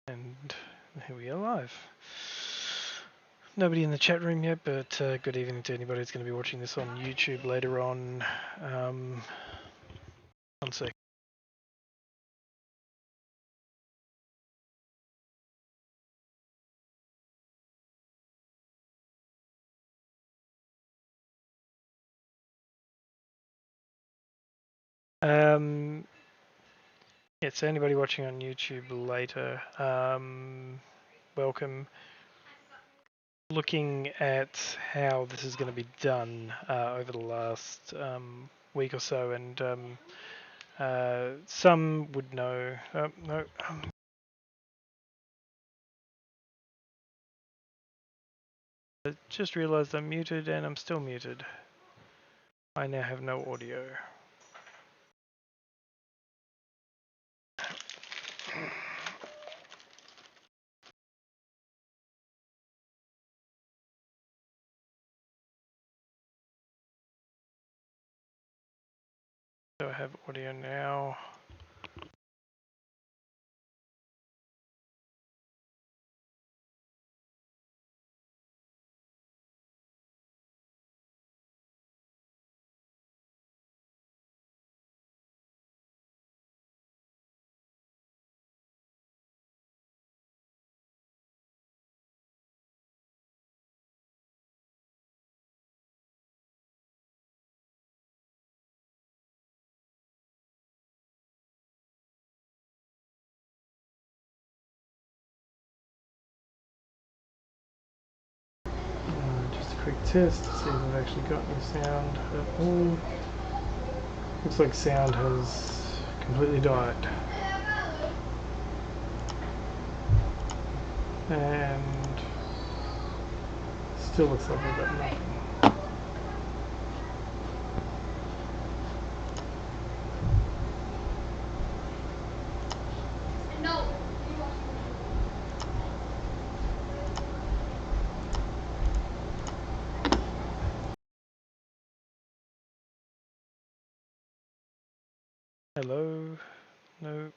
And here we are live. Nobody in the chat room yet, but good evening to anybody who's going to be watching this on YouTube later on. 1 sec. Yeah, so anybody watching on YouTube later, welcome. Looking at how this is going to be done over the last week or so, and some would know. No. I just realised I'm muted, and I'm still muted. I now have no audio. So I have audio now. Just a quick test to see if I've actually got any sound at all. Looks like sound has completely died. And still looks like I've got nothing. Hello? No.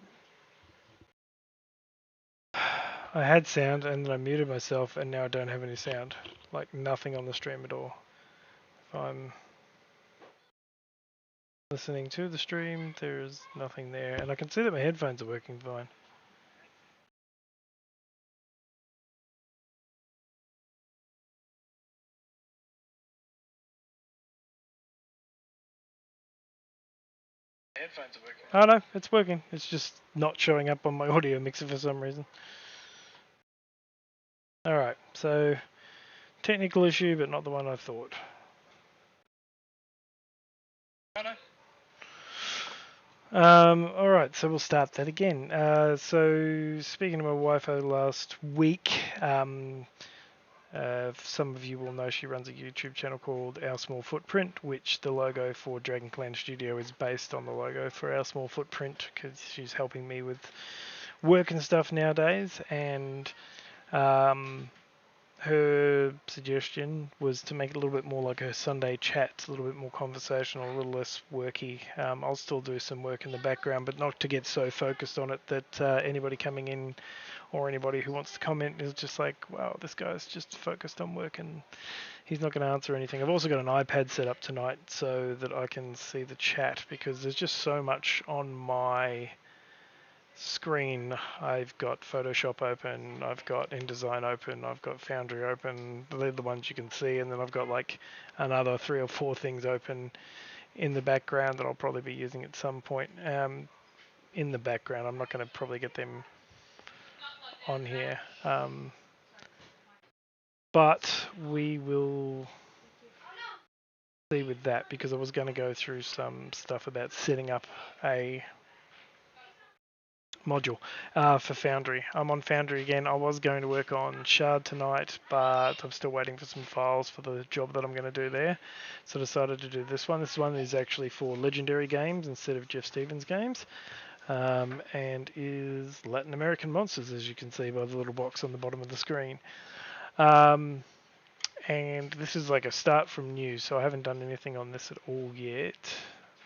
I had sound and then I muted myself and now I don't have any sound. Like nothing on the stream at all. If I'm listening to the stream, there's nothing there. And I can see that my headphones are working fine. Headphones are working. Oh no, it's working. It's just not showing up on my audio mixer for some reason. Alright, so technical issue, but not the one I thought. Alright, so we'll start that again. So speaking to my wife over the last week, some of you will know she runs a YouTube channel called Our Small Footprint, which the logo for Dragon Clan Studio is based on the logo for Our Small Footprint, because she's helping me with work and stuff nowadays, and her suggestion was to make it a little bit more like a Sunday chat, a little bit more conversational, a little less worky. I'll still do some work in the background, but not to get so focused on it that anybody coming in or anybody who wants to comment is just like, wow, this guy's just focused on work and he's not going to answer anything. I've also got an iPad set up tonight so that I can see the chat, because there's just so much on my screen. I've got Photoshop open, I've got InDesign open, I've got Foundry open. They're the ones you can see, and then I've got like another 3 or 4 things open in the background that I'll probably be using at some point in the background. I'm not going to probably get them on here, but we will see with that, because I was going to go through some stuff about setting up a module for Foundry. I'm on Foundry again. I was going to work on Shard tonight, but I'm still waiting for some files for the job that I'm going to do there. So I decided to do this one. This one is actually for Legendary games instead of Jeff Stevens games, and is Latin American monsters, as you can see by the little box on the bottom of the screen. And this is like a start from new, so I haven't done anything on this at all yet.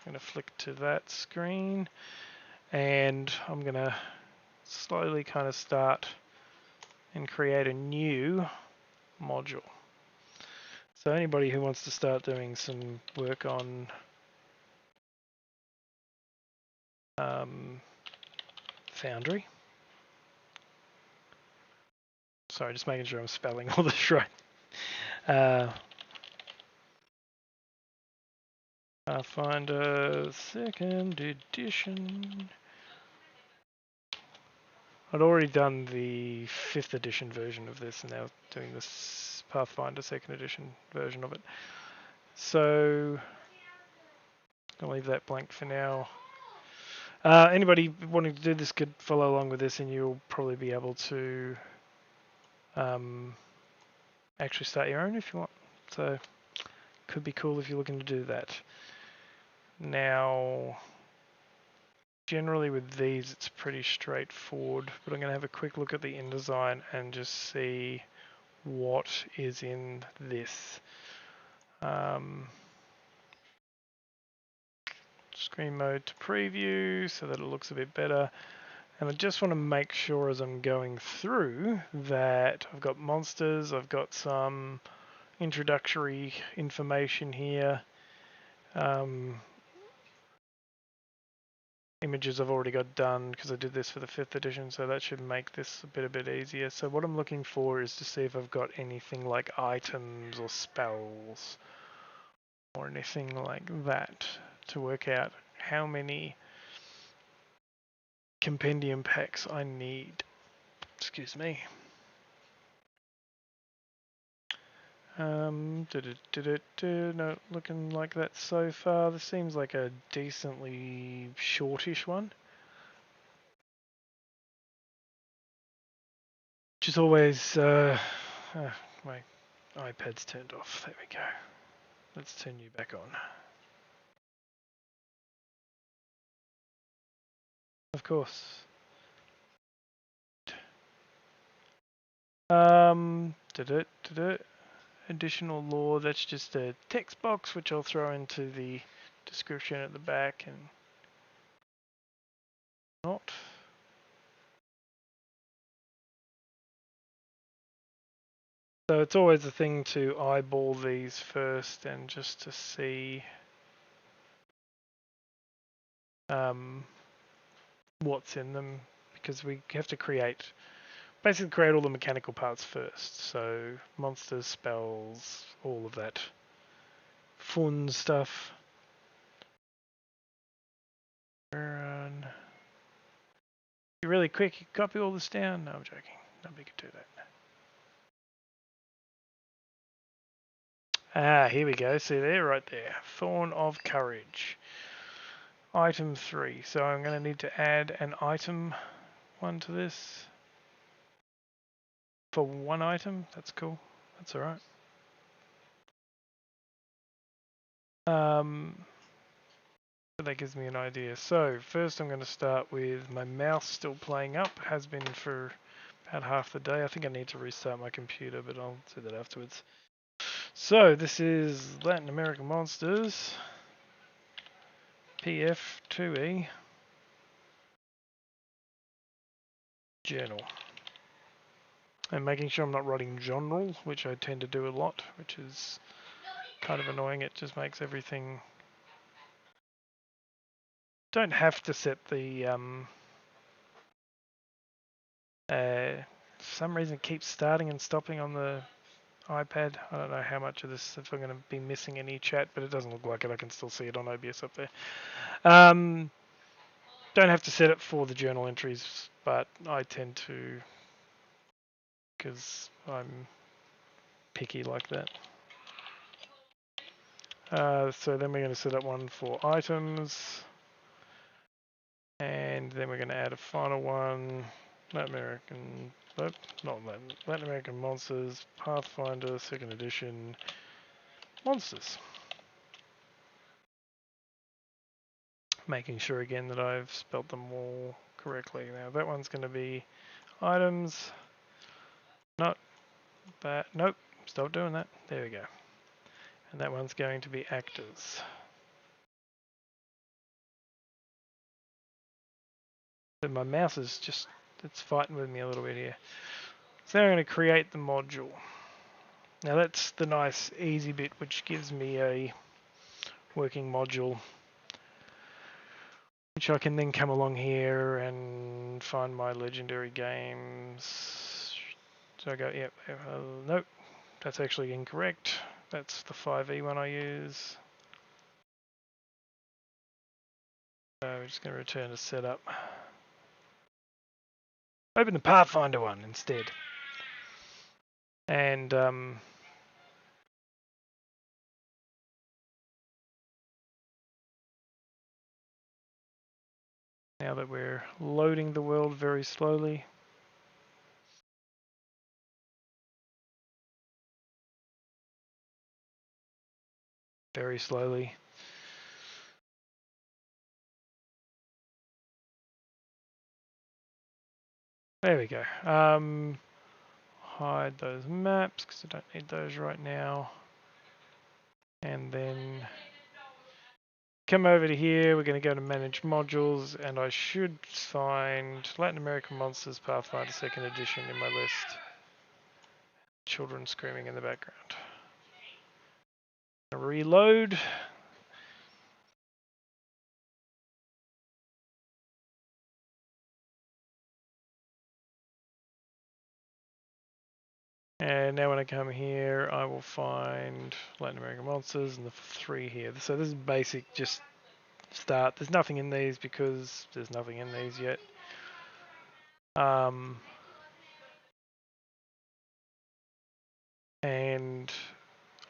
I'm going to flick to that screen, and I'm going to slowly kind of start and create a new module. So anybody who wants to start doing some work on Foundry. Sorry, just making sure I'm spelling all this right. Pathfinder 2nd edition. I'd already done the 5th edition version of this, and now doing this Pathfinder 2nd edition version of it. So I'll leave that blank for now. Anybody wanting to do this could follow along with this, and you'll probably be able to actually start your own if you want. So could be cool if you're looking to do that. Now, generally with these it's pretty straightforward, but I'm going to have a quick look at the InDesign and just see what is in this. Screen mode to preview so that it looks a bit better. And I just want to make sure as I'm going through that I've got monsters, I've got some introductory information here. Images I've already got done because I did this for the 5th edition, so that should make this a bit easier. So what I'm looking for is to see if I've got anything like items or spells or anything like that to work out how many compendium packs I need. Excuse me. Not looking like that so far. This seems like a decently shortish one. Which is always... my iPad's turned off. There we go. Let's turn you back on. Of course. Additional lore, that's just a text box which I'll throw into the description at the back and not. So it's always a thing to eyeball these first and just to see what's in them, because we have to basically create all the mechanical parts first. So monsters, spells, all of that fun stuff. You're really quick, you copy all this down? No, I'm joking. Nobody could do that. Here we go. See there, right there. Thorn of Courage. Item 3. So I'm going to need to add an item 1 to this. For one item. That's cool. That's alright. So that gives me an idea. So first I'm going to start with my mouse still playing up. Has been for about half the day. I think I need to restart my computer, but I'll do that afterwards. So this is Latin American Monsters. PF2E. Journal. And making sure I'm not writing genre, which I tend to do a lot, which is kind of annoying. It just makes everything... Don't have to set the... for some reason it keeps starting and stopping on the iPad. I don't know how much of this, if I'm going to be missing any chat, but it doesn't look like it. I can still see it on OBS up there. Don't have to set it for the journal entries, but I tend to, because I'm picky like that. So then we're going to set up one for items, and then we're going to add a final one. Latin American Monsters, Pathfinder 2nd edition monsters. Making sure again that I've spelled them all correctly. Now that one's going to be items. Not that. Nope. Stop doing that. There we go. And that one's going to be actors. So my mouse is just, it's fighting with me a little bit here. So now I'm going to create the module. Now that's the nice easy bit which gives me a working module which I can then come along here and find my legendary games. So I go, yep, nope, that's actually incorrect. That's the 5e one I use. So we're just going to return to setup. Open the Pathfinder one instead. And now that we're loading the world very slowly. Very slowly. There we go. Hide those maps because I don't need those right now. And then come over to here. We're going to go to manage modules, and I should find Latin American Monsters Pathfinder 2nd Edition in my list. Children screaming in the background. Reload. And now when I come here, I will find Latin American Monsters and the 3 here. So this is basic, just start. There's nothing in these because there's nothing in these yet. And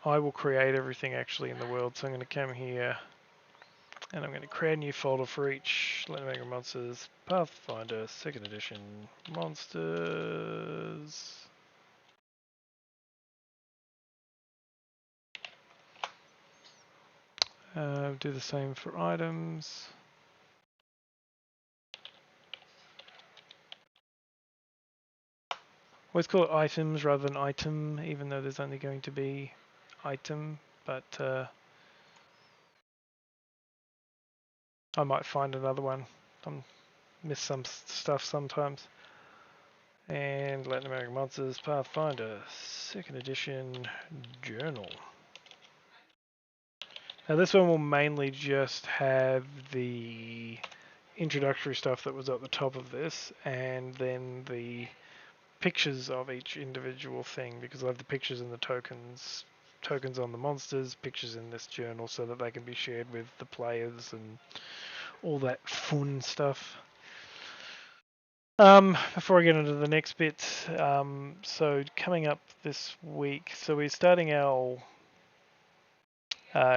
I will create everything actually in the world. So I'm going to come here and I'm going to create a new folder for each Latin American Monsters Pathfinder 2nd Edition Monsters. Do the same for items. Always call it items rather than item, even though there's only going to be item, but I might find another one. I miss some stuff sometimes. And Latin American Monsters Pathfinder 2nd Edition Journal. Now this one will mainly just have the introductory stuff that was at the top of this, and then the pictures of each individual thing, because I have the pictures and the tokens on the monsters, pictures in this journal, so that they can be shared with the players and all that fun stuff. Before I get into the next bit, so coming up this week, so we're starting our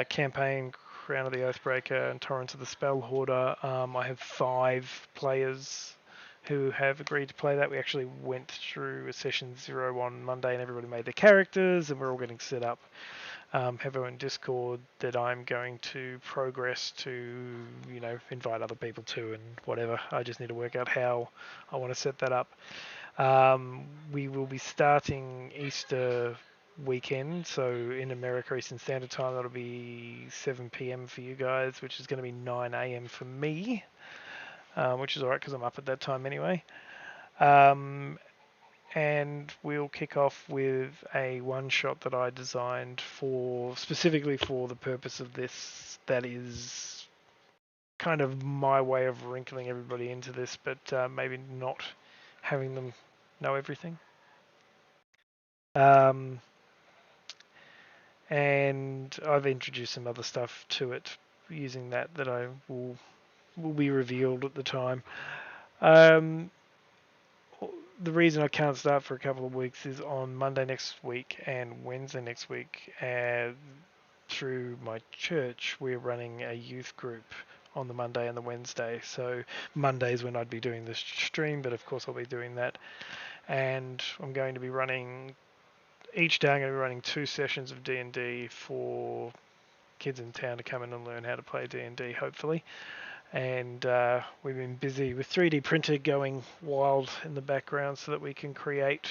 campaign, Crown of the Oathbreaker and Torrents of the Spellhoarder. I have 5 players who have agreed to play that. We actually went through a session 0 on Monday and everybody made their characters and we're all getting set up. Have in Discord that I'm going to progress to, invite other people to and whatever. I just need to work out how I want to set that up. We will be starting Easter weekend, so in America Eastern Standard Time that'll be 7 p.m. for you guys, which is going to be 9 a.m. for me, which is alright because I'm up at that time anyway. And we'll kick off with a one-shot that I designed specifically for the purpose of this, that is kind of my way of wrinkling everybody into this, but maybe not having them know everything. And I've introduced some other stuff to it using that I will be revealed at the time. The reason I can't start for a couple of weeks is on Monday next week and Wednesday next week, through my church, we're running a youth group on the Monday and the Wednesday. So Monday's when I'd be doing this stream, but of course I'll be doing that. And I'm going to be running, each day I'm going to be running 2 sessions of D&D for kids in town to come in and learn how to play D&D, hopefully. And we've been busy with 3D printer going wild in the background so that we can create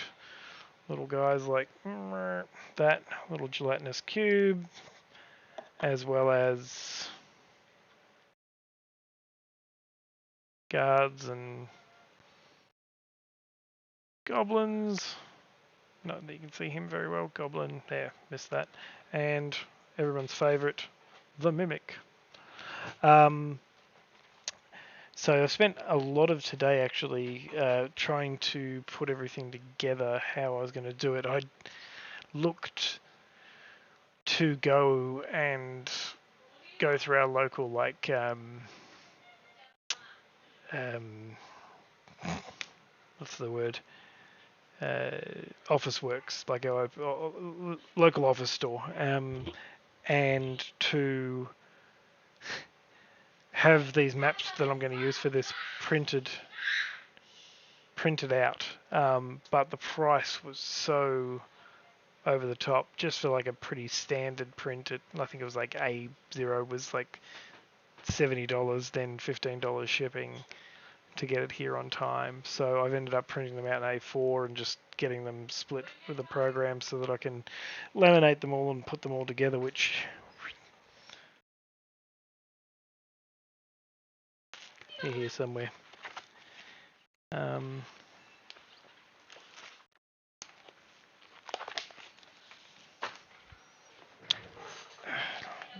little guys like that, little gelatinous cube, as well as guards and goblins. not that you can see him very well. Goblin, there, missed that. And everyone's favourite, the Mimic. So I spent a lot of today actually trying to put everything together, how I was going to do it. I looked to go through our local what's the word? Office Works, like our local office store, and to have these maps that I'm going to use for this printed out, but the price was so over the top just for like a pretty standard print. I think it was like A0 was like $70, then $15 shipping to get it here on time. So I've ended up printing them out in A4 and just getting them split with the program so that I can laminate them all and put them all together, which here somewhere.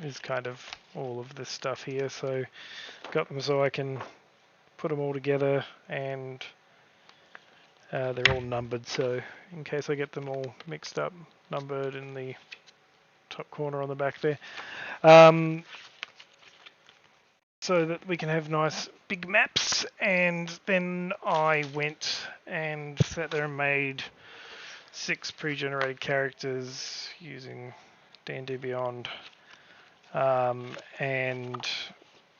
Is kind of all of this stuff here. So got them so I can put them all together, and they're all numbered, so in case I get them all mixed up, numbered in the top corner on the back there, so that we can have nice big maps. And then I went and sat there and made 6 pre-generated characters using D&D Beyond, and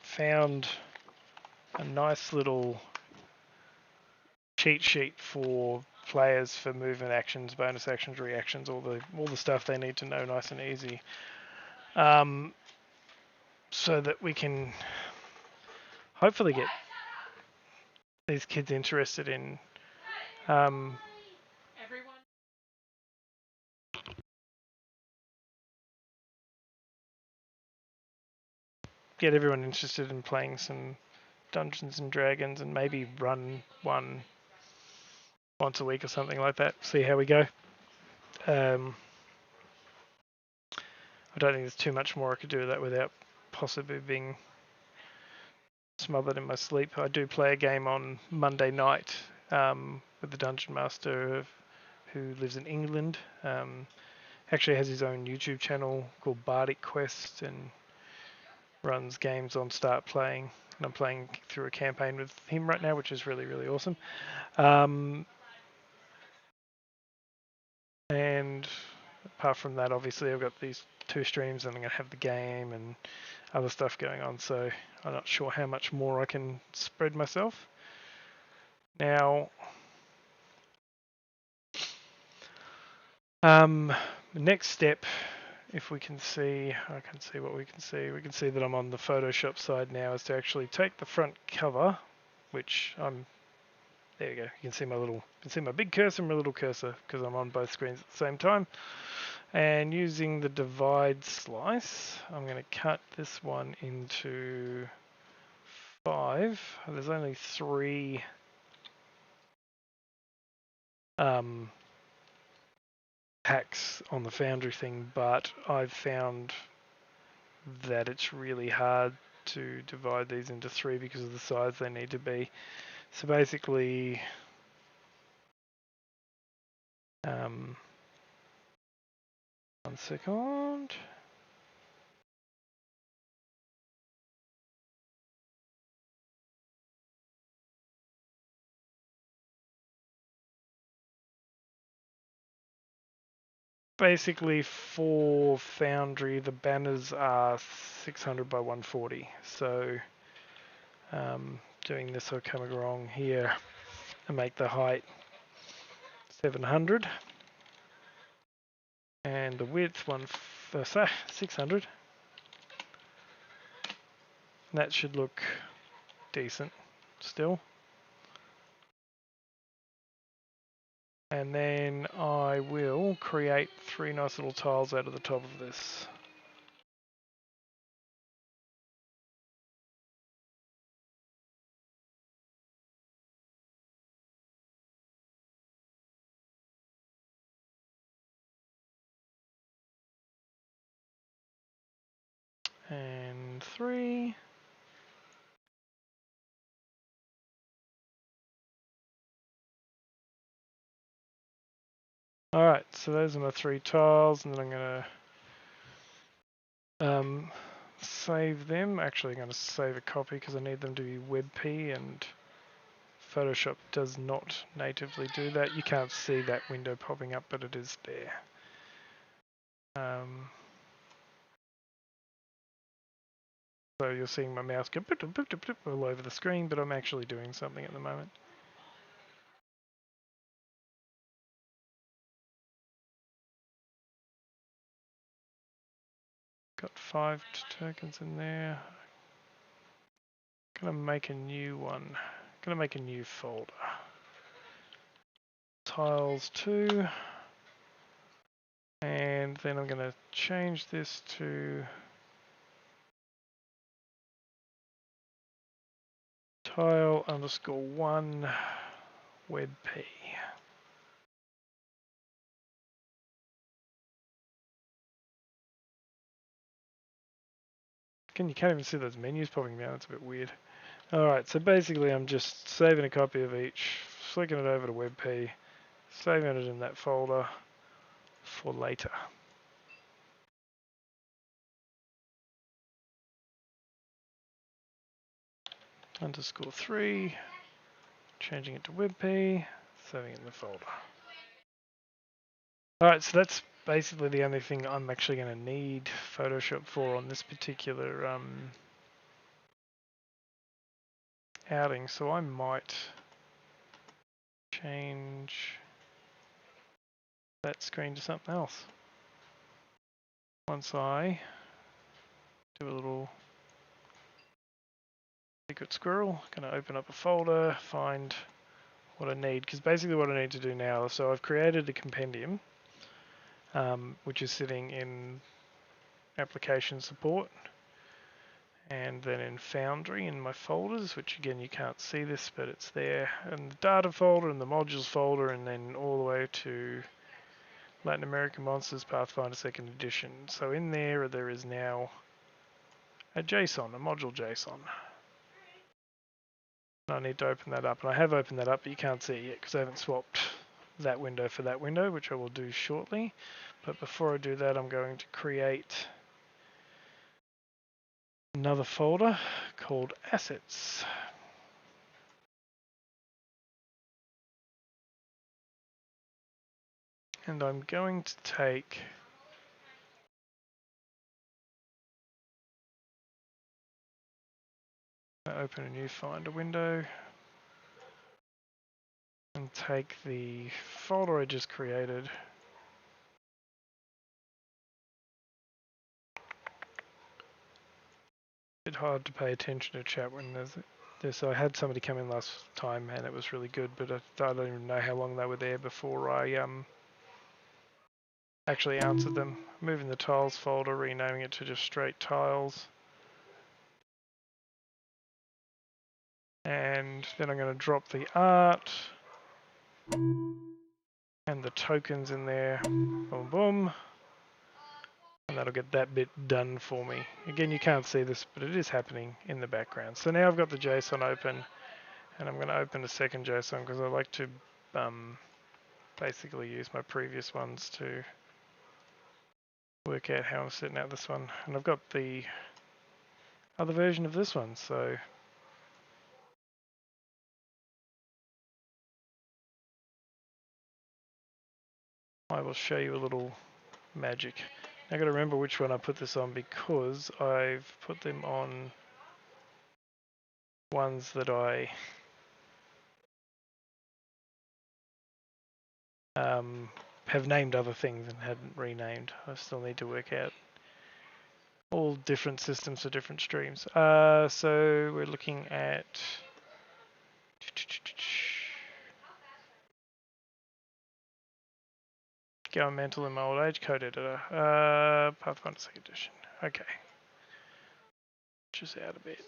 found a nice little cheat sheet for players for movement actions, bonus actions, reactions, all the stuff they need to know, nice and easy, so that we can hopefully get these kids interested in get everyone interested in playing some Dungeons and Dragons, and maybe run one once a week or something like that. See how we go. I don't think there's too much more I could do with that without possibly being smothered in my sleep. I do play a game on Monday night with the Dungeon Master who lives in England. Actually has his own YouTube channel called Bardic Quest and runs games on Start Playing. And I'm playing through a campaign with him right now, which is really, really awesome. And apart from that, obviously I've got these 2 streams, and I'm going to have the game and other stuff going on, so I'm not sure how much more I can spread myself. Now, the next step, if we can see, I can see what we can see. We can see that I'm on the Photoshop side now, is to actually take the front cover, which there you go. You can see my big cursor and my little cursor because I'm on both screens at the same time. And using the divide slice, I'm going to cut this one into 5. There's only 3 packs on the Foundry thing, but I've found that it's really hard to divide these into 3 because of the size they need to be. So basically, one second. Basically, for Foundry, the banners are 600 by 140. So doing this, I'll come along here and make the height 700 and the width 600. That should look decent still. And then I will create 3 nice little tiles out of the top of this. and 3. Alright, so those are my 3 tiles, and then I'm going to save them. Actually, I'm going to save a copy because I need them to be WebP, and Photoshop does not natively do that. You can't see that window popping up, but it is there. So you're seeing my mouse go all over the screen, but I'm actually doing something at the moment. Got 5 tokens in there. Gonna make a new one. Gonna make a new folder. Tiles 2. And then I'm gonna change this to tile_1 WebP. You can't even see those menus popping down, it's a bit weird. Alright, so basically I'm just saving a copy of each, flicking it over to WebP, saving it in that folder for later. _3, changing it to WebP, saving it in the folder. Alright, so that's basically the only thing I'm actually going to need Photoshop for on this particular outing, so I might change that screen to something else. Once I do a little secret squirrel, going to open up a folder, find what I need, because basically what I need to do now, so I've created a compendium, which is sitting in application support, and then in Foundry in my folders, which again you can't see this, but it's there, and the data folder and the modules folder, and then all the way to Latin American Monsters Pathfinder 2nd Edition. So in there is now a JSON, a module JSON. I need to open that up, and I have opened that up, but you can't see it yet because I haven't swapped that window for that window, which I will do shortly. But before I do that, I'm going to create another folder called Assets. And I'm going to take open a new Finder window and take the folder I just created, a bit hard to pay attention to chat when there's this. I had somebody come in last time and it was really good, but I don't even know how long they were there before I actually answered them. Moving the tiles folder, renaming it to just straight tiles. And then I'm going to drop the art and the tokens in there. Boom, boom. And that'll get that bit done for me. Again, you can't see this, but it is happening in the background. So now I've got the JSON open, and I'm going to open a second JSON because I like to basically use my previous ones to work out how I'm setting out this one. And I've got the other version of this one, so I will show you a little magic. Now I've got to remember which one I put this on because I've put them on ones that I have named other things and hadn't renamed. I still need to work out all different systems for different streams. So we're looking at Going Mental in My Old Age code editor. Pathfinder 2nd Edition. Okay. Just out a bit.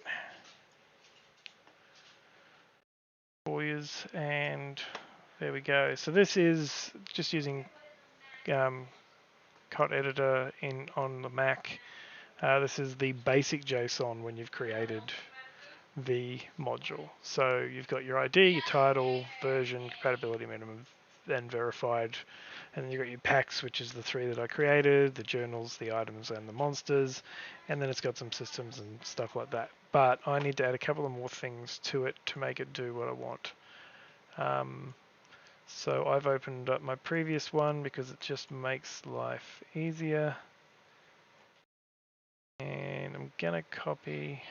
Boyers, and there we go. So this is just using COT editor on the Mac. This is the basic JSON when you've created the module. So you've got your ID, your title, version, compatibility minimum, then verified, and then you've got your packs, which is the 3 that I created, the journals, the items, and the monsters, and then it's got some systems and stuff like that. But I need to add a couple of more things to it to make it do what I want. So I've opened up my previous one because it just makes life easier. And I'm gonna copy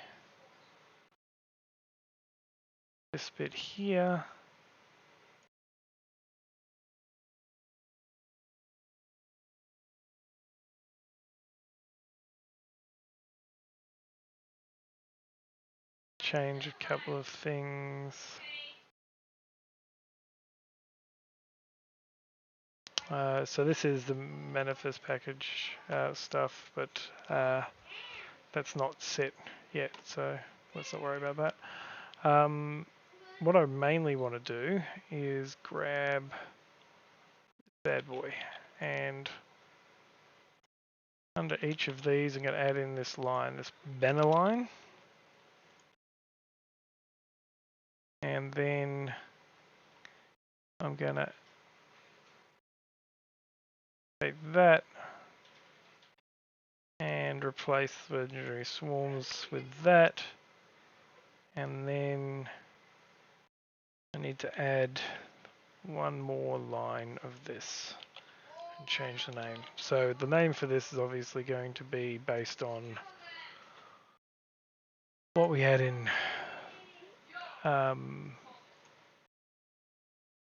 this bit here. Change a couple of things. So this is the manifest package stuff, but that's not set yet, so let's not worry about that. What I mainly want to do is grab bad boy, and under each of these I'm going to add in this line, this banner line, and then I'm going to take that and replace the legendary swarms with that, and then I need to add one more line of this and change the name. So the name for this is obviously going to be based on what we had in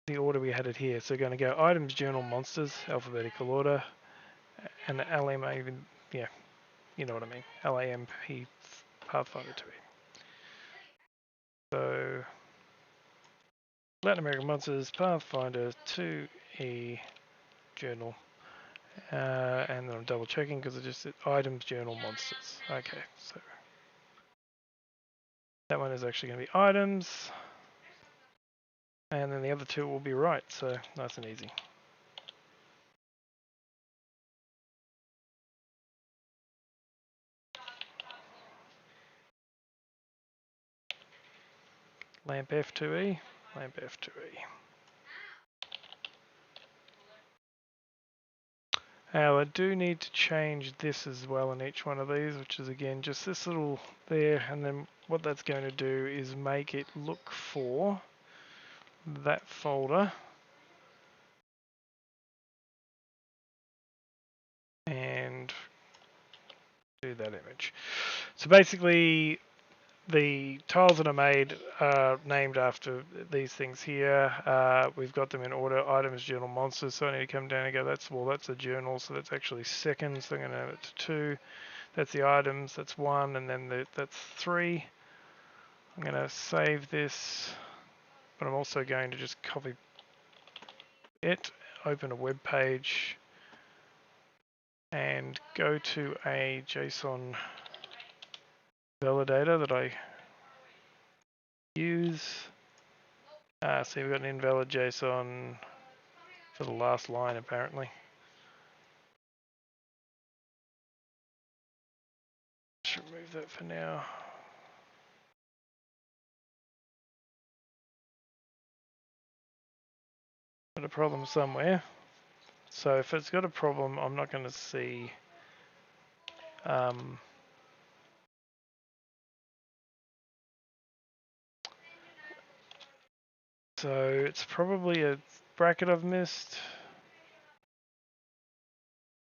the order we had it here. So going to go items, journal, monsters, alphabetical order, and LM even, yeah, you know what I mean, LAMP Pathfinder 2E. So Latin American Monsters, Pathfinder 2E, journal. And then I'm double checking because it just said items, journal, monsters. Okay, so that one is actually going to be items, and then the other two will be right, so nice and easy. Lamp F2E, lamp F2E. Now I do need to change this as well in each one of these, which is again just this little there, and then what that's going to do is make it look for that folder and do that image. So basically the tiles that I made are named after these things here. We've got them in order: items, journal, monsters. So I need to come down and go, that's a journal, so that's actually second, so I'm going to add it to 2. That's the items, that's 1, and then that's 3. I'm going to save this, but I'm also going to just copy it, open a web page, and go to a JSON validator that I use. So we've got an invalid JSON for the last line apparently. Should remove that for now. Got a problem somewhere. So if it's got a problem, I'm not going to see so it's probably a bracket I've missed,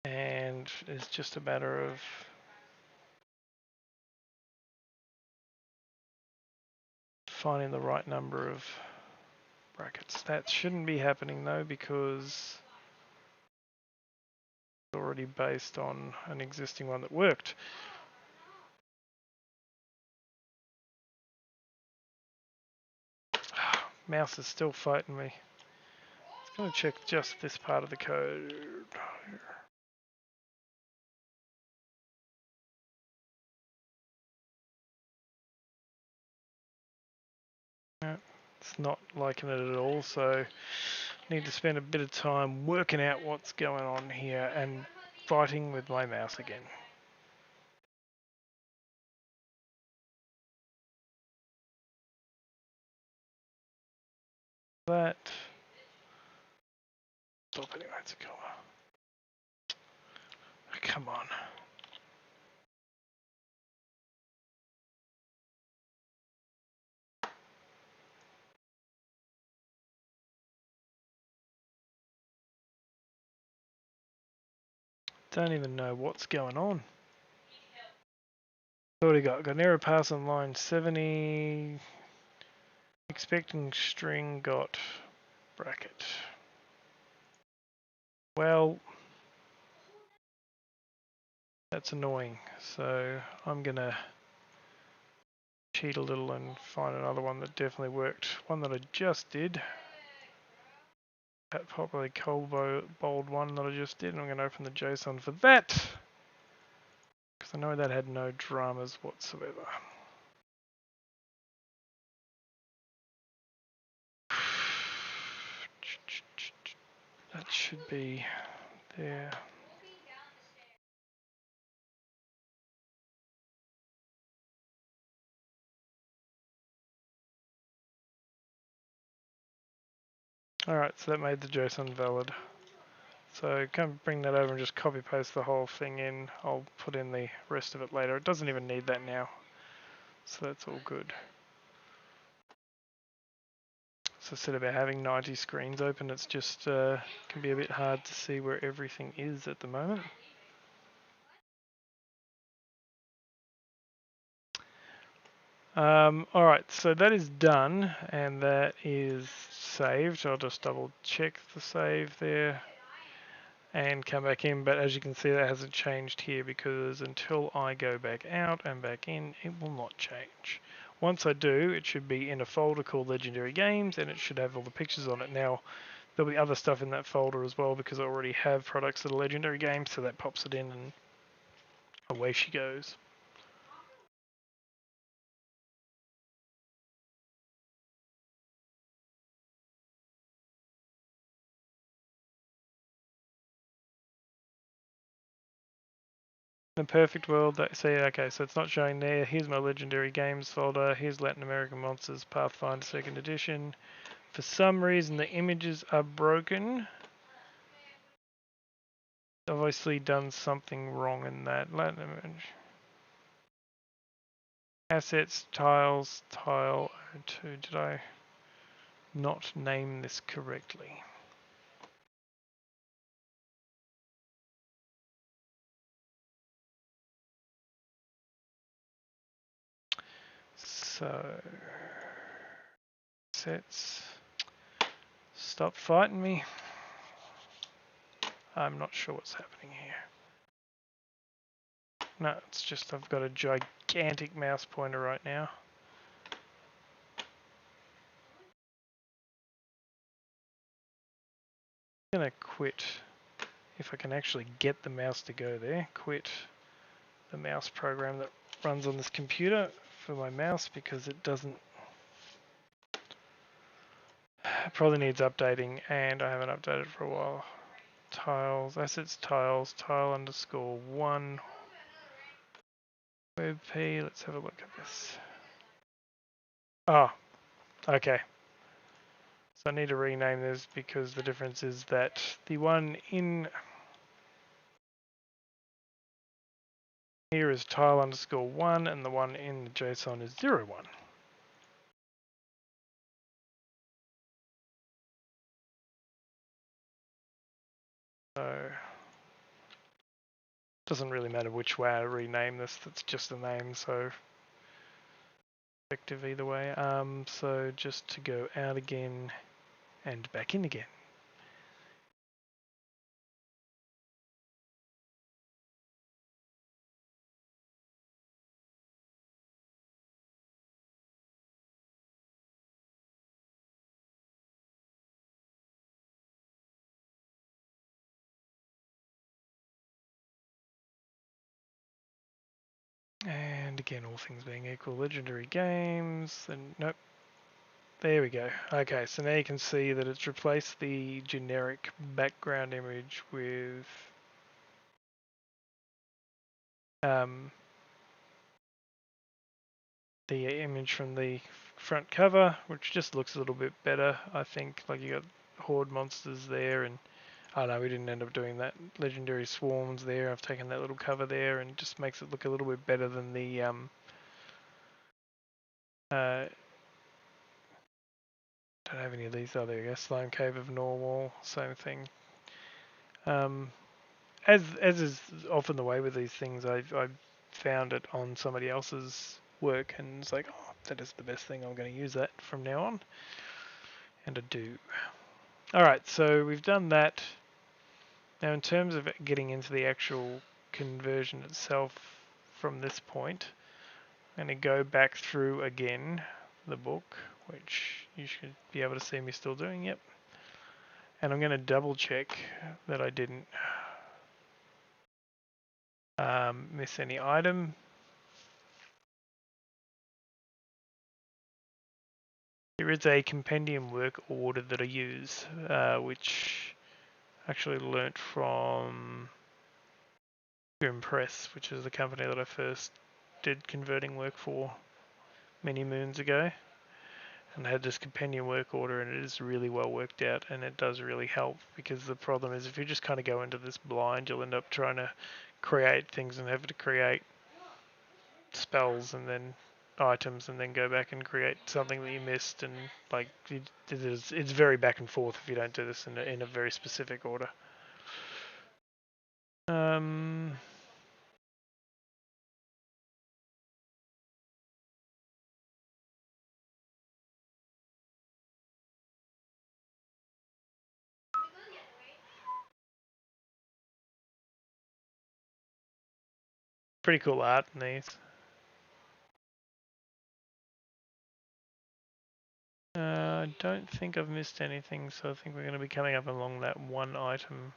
and it's just a matter of finding the right number of brackets. That shouldn't be happening though, because it's already based on an existing one that worked. Mouse is still fighting me. It's going to check just this part of the code. It's not liking it at all, so need to spend a bit of time working out what's going on here and fighting with my mouse again. that. Stop anyway, it's a color. Come on. Don't even know what's going on. What do we got? Got an error pass on line 70. Expecting string got bracket. Well, that's annoying. So I'm gonna cheat a little and find another one that definitely worked. One that I just did. That probably cold bold one that I just did. And I'm gonna open the JSON for that. Because I know that had no dramas whatsoever. That should be there. Alright, so that made the JSON valid. So come bring that over and just copy paste the whole thing in. I'll put in the rest of it later. It doesn't even need that now. So that's all good. So instead of having 90 screens open, it's just can be a bit hard to see where everything is at the moment. Alright, so that is done and that is saved. I'll just double check the save there and come back in, but as you can see that hasn't changed here because until I go back out and back in, it will not change. Once I do, it should be in a folder called Legendary Games and it should have all the pictures on it. Now, there'll be other stuff in that folder as well because I already have products that are Legendary Games, so that pops it in and away she goes. In a perfect world, okay, so it's not showing there. Here's my Legendary Games folder. Here's Latin American Monsters Pathfinder 2nd Edition. For some reason, the images are broken. Obviously done something wrong in that. Latin image. Assets, tiles, tile 02. Did I not name this correctly? So, assets. Stop fighting me. I'm not sure what's happening here. No, it's just I've got a gigantic mouse pointer right now. I'm gonna quit, if I can actually get the mouse to go there, quit the mouse program that runs on this computer for my mouse because it doesn't, it probably needs updating and I haven't updated for a while. Tiles, assets, tiles, tile underscore 1, WebP, let's have a look at this. Oh, okay. So I need to rename this because the difference is that the one in here is tile underscore 1 and the one in the JSON is 01. So doesn't really matter which way I rename this, that's just a name, so effective either way. So just to go out again and back in again. And again, all things being equal, Legendary Games, and nope. There we go. Okay, so now you can see that it's replaced the generic background image with the image from the front cover, which just looks a little bit better, I think. Like you got horde monsters there, and oh no, we didn't end up doing that. Legendary swarms there. I've taken that little cover there, and it just makes it look a little bit better than the don't have any of these other, I guess. Slime Cave of Normal, same thing. As is often the way with these things, I found it on somebody else's work, and it's like, oh, that is the best thing. I'm going to use that from now on, and I do. All right, so we've done that. Now, in terms of getting into the actual conversion itself from this point, I'm going to go back through again the book, which you should be able to see me still doing. Yep. And I'm going to double check that I didn't miss any item. There is a compendium work order that I use, which I actually learnt from Impress, which is the company that I first did converting work for many moons ago. And I had this compendium work order, and it is really well worked out, and it does really help, because the problem is if you just kind of go into this blind, you'll end up trying to create things and have to create spells and then items and then go back and create something that you missed, and like it's very back and forth if you don't do this in a very specific order. Pretty cool art in these. I don't think I've missed anything, so I think we're going to be coming up along that one item.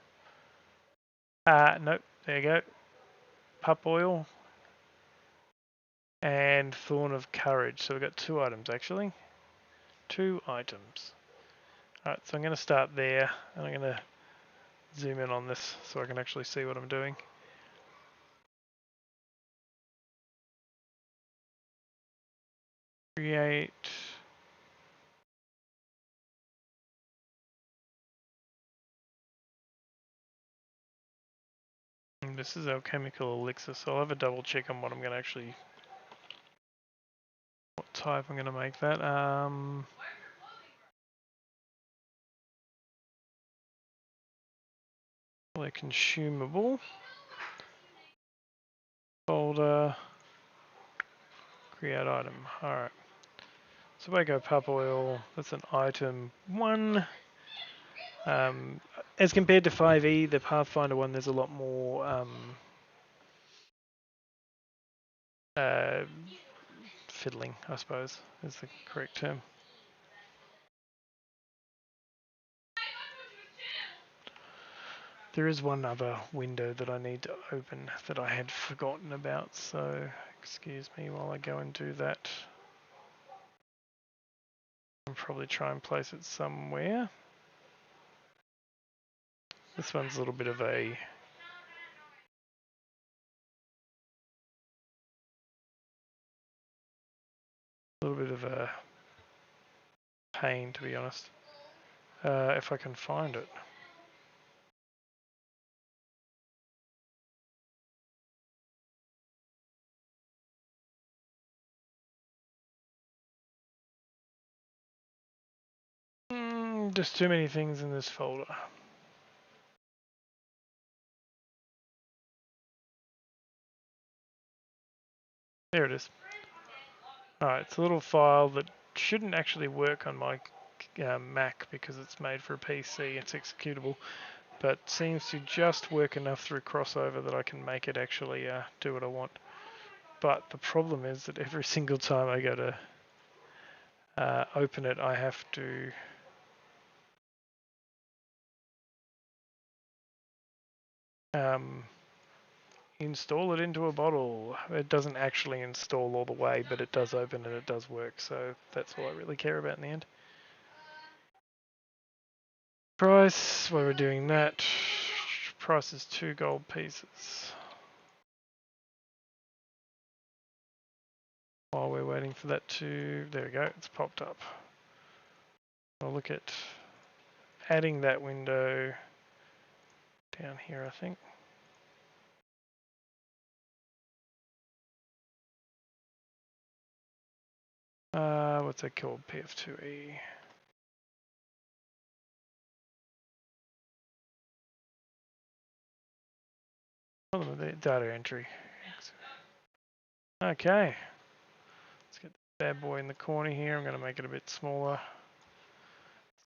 Nope, there you go. Pup oil and Thorn of Courage. So we've got 2 items actually. 2 items. Alright, so I'm going to start there, and I'm going to zoom in on this so I can actually see what I'm doing. Create. And this is alchemical elixir, so I'll have a double check on what I'm going to actually, what type I'm going to make that. Probably consumable. Folder. Create item. Alright. So if I go pup oil, that's an item 1. As compared to 5e, the Pathfinder one, there's a lot more fiddling, I suppose, is the correct term. There is one other window that I need to open that I had forgotten about, so excuse me while I go and do that. I'll probably try and place it somewhere. This one's a little bit of a pain, to be honest. If I can find it. Just too many things in this folder. There it is. Alright, it's a little file that shouldn't actually work on my Mac because it's made for a PC, it's executable, but seems to just work enough through crossover that I can make it actually do what I want. But the problem is that every single time I go to open it, I have to install it into a bottle. It doesn't actually install all the way, but it does open and it does work, so that's all I really care about in the end. Price, while we're doing that, price is 2 gold pieces. While we're waiting for that to, there we go, it's popped up. I'll look at adding that window down here, I think. What's that called? PF2E. Oh, the data entry. Okay. Let's get the bad boy in the corner here. I'm going to make it a bit smaller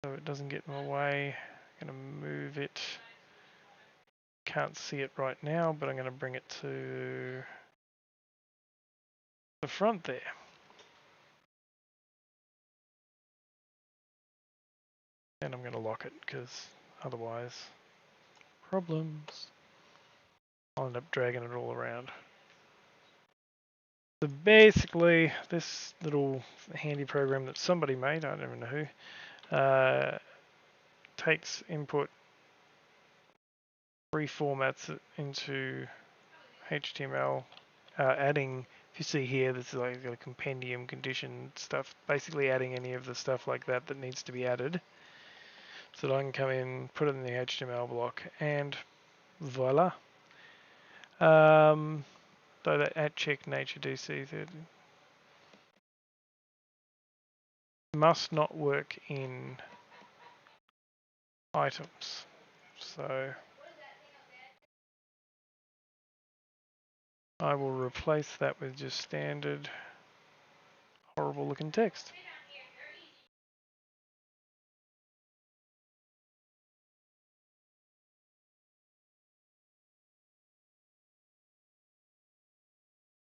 so it doesn't get in the way. I'm going to move it. Can't see it right now, but I'm going to bring it to the front there. And I'm going to lock it because otherwise problems. I'll end up dragging it all around. So basically, this little handy program that somebody made, I don't even know who, takes input, reformats it into HTML, adding, if you see here, this is like a compendium condition stuff, basically adding any of the stuff like that that needs to be added. So that I can come in, put it in the HTML block, and voila. So that at check nature DC must not work in items. So I will replace that with just standard horrible looking text.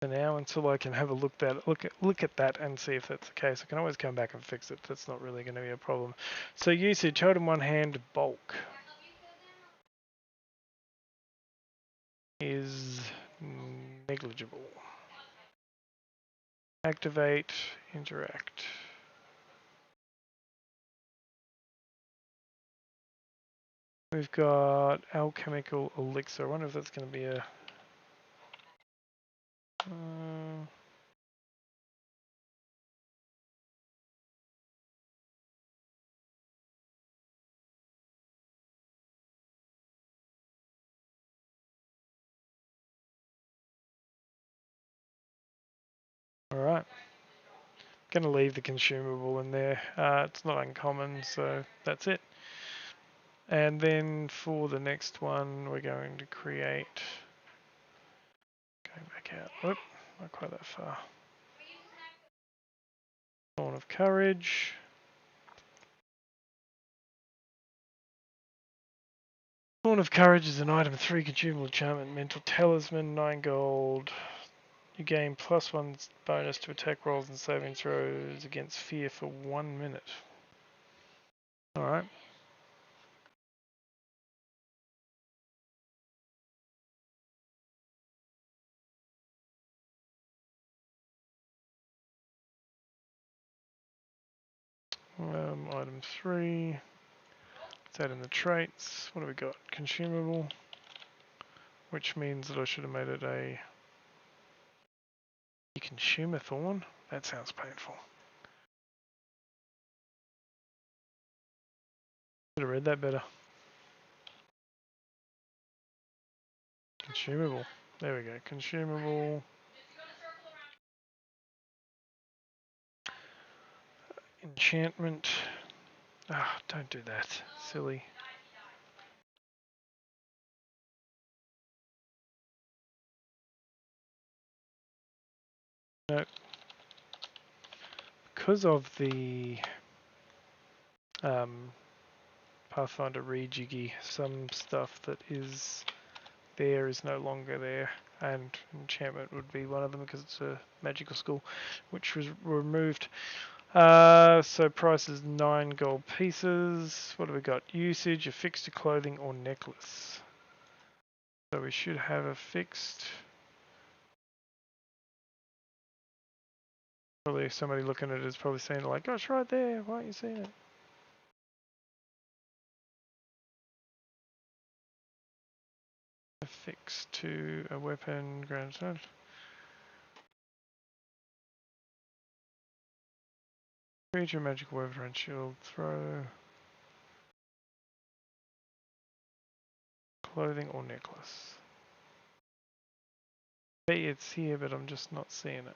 For now, until I can have a look at that and see if that's the case. I can always come back and fix it. That's not really going to be a problem. So usage, hold in one hand, bulk is negligible. Activate, interact. We've got alchemical elixir. I wonder if that's going to be a... Alright. Going to leave the consumable in there. It's not uncommon, so that's it. And then for the next one, we're going to create... Going back out. Whoop, not quite that far. Thorn of Courage. Thorn of Courage is an item 3 consumable enchantment, mental talisman, 9 gold. You gain +1 bonus to attack rolls and saving throws against fear for 1 minute. Alright. Item 3. Let's add in the traits. What do we got? Consumable. Which means that I should have made it a... You consume a thorn? That sounds painful. Should have read that better. Consumable. There we go. Consumable. Enchantment. Ah, don't do that. Silly. No. Because of the Pathfinder rejiggy, some stuff that is there is no longer there, and enchantment would be one of them because it's a magical school, which was removed. So price is 9 gold pieces. What have we got? Usage, affixed to clothing or necklace. So we should have affixed. Probably somebody looking at it is probably saying like, "Oh, it's right there. Why aren't you seeing it?" Affixed to a weapon, granted. Creature, magic, weapon, and shield, throw. Clothing or necklace. Hey, it's here, but I'm just not seeing it.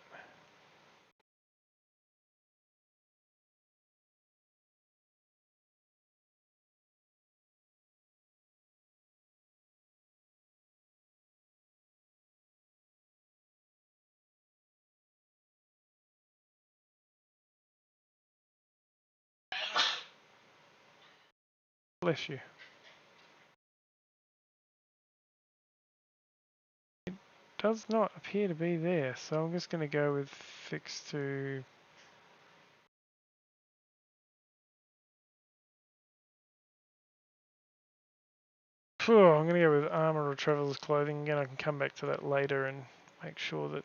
Bless you. Does not appear to be there, so I'm just going to go with fix to... I'm going to go with armor or traveler's clothing. Again, I can come back to that later and make sure that...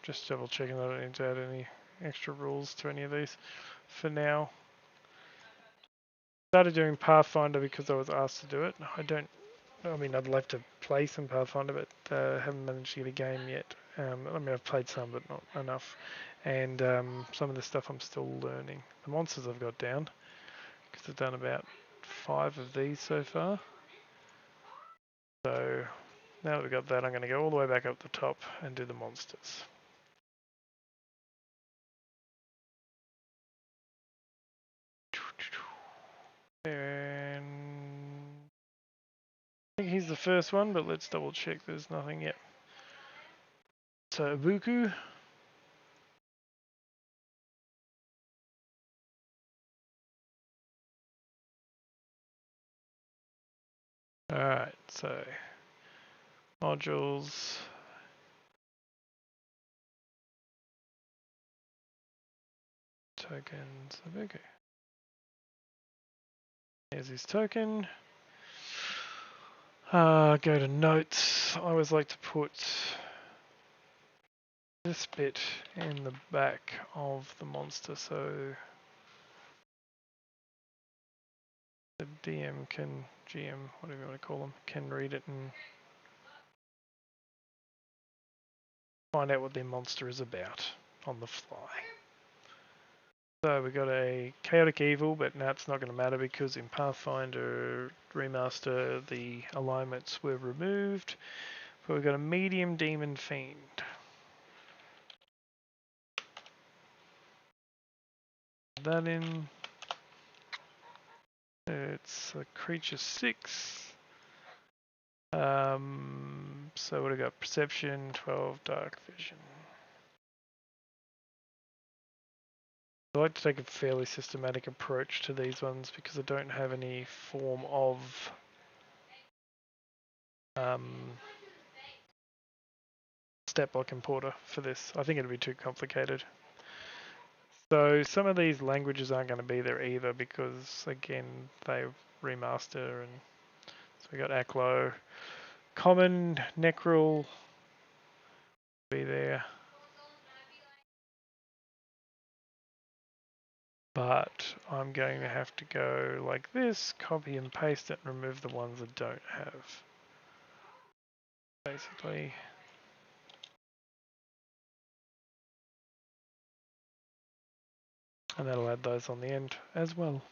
Just double checking that I don't need to add any extra rules to any of these for now. Started doing Pathfinder because I was asked to do it. I mean, I'd love to play some Pathfinder, but haven't managed to get a game yet. I mean, I've played some, but not enough. And some of the stuff I'm still learning. The monsters I've got down, because I've done about 5 of these so far. So now that we've got that, I'm going to go all the way back up the top and do the monsters. And I think he's the first one, but let's double check there's nothing yet. So Ibuku. Alright, so modules. Tokens, Ibuku. Here's his token. Go to notes. I always like to put this bit in the back of the monster so the DM can, GM, whatever you want to call them, can read it and find out what their monster is about on the fly. So we got a chaotic evil, but now it's not going to matter because in Pathfinder Remaster the alignments were removed. But we've got a medium demon fiend. That in. It's a creature 6. So what have we got? Perception, 12, dark vision. I like to take a fairly systematic approach to these ones because I don't have any form of stat block importer for this. I think it'd be too complicated. So some of these languages aren't going to be there either because again they remaster, and so we got Aklo, Common, Necrol be there. But I'm going to have to go like this, copy and paste it and remove the ones I don't have. Basically. And that'll add those on the end as well.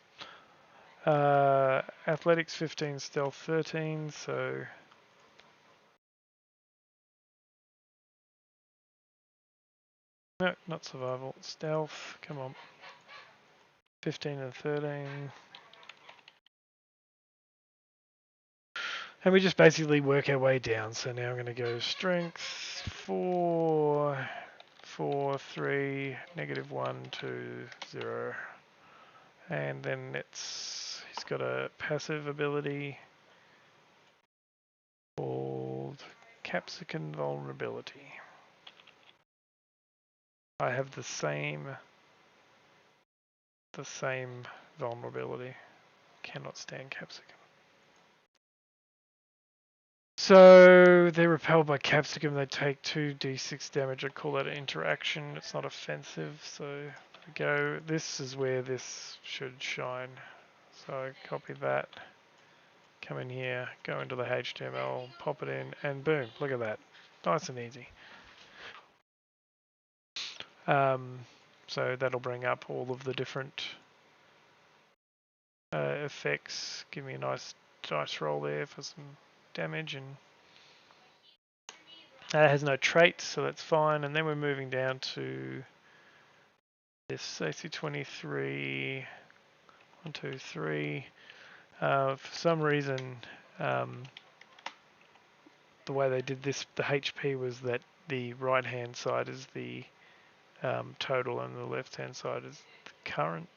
Athletics 15, stealth 13, so... No, not survival. Stealth, come on. 15 and 13. And we just basically work our way down. So now I'm going to go strength 4, 4, 3, -1, 2, 0. And then he's got a passive ability called Capsicum Vulnerability. I have the same vulnerability. Cannot stand capsicum. So they're repelled by capsicum. They take 2d6 damage. I call that an interaction. It's not offensive. So we go. This is where this should shine. So I copy that. Come in here. Go into the HTML. Pop it in, and boom! Look at that. Nice and easy. So that'll bring up all of the different effects. Give me a nice dice roll there for some damage, and it has no traits, so that's fine. And then we're moving down to this AC23, 1, 2, 3. For some reason, the way they did this, the HP was that the right-hand side is the total and the left-hand side is the current.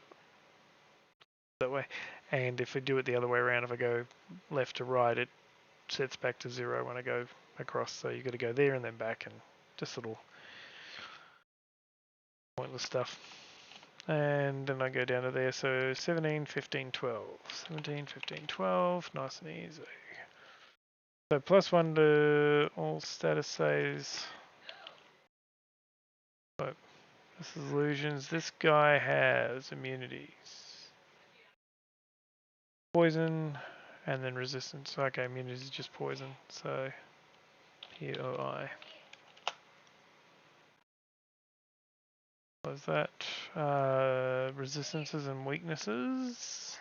That way. And if we do it the other way around, if I go left to right, it sets back to 0 when I go across. So you've got to go there and then back, and just little pointless stuff. And then I go down to there. So 17, 15, 12. 17, 15, 12. Nice and easy. So +1 to all status saves. But this is illusions. This guy has immunities. Poison and then resistance. Okay, immunity is just poison. So POI. What was that? Resistances and weaknesses.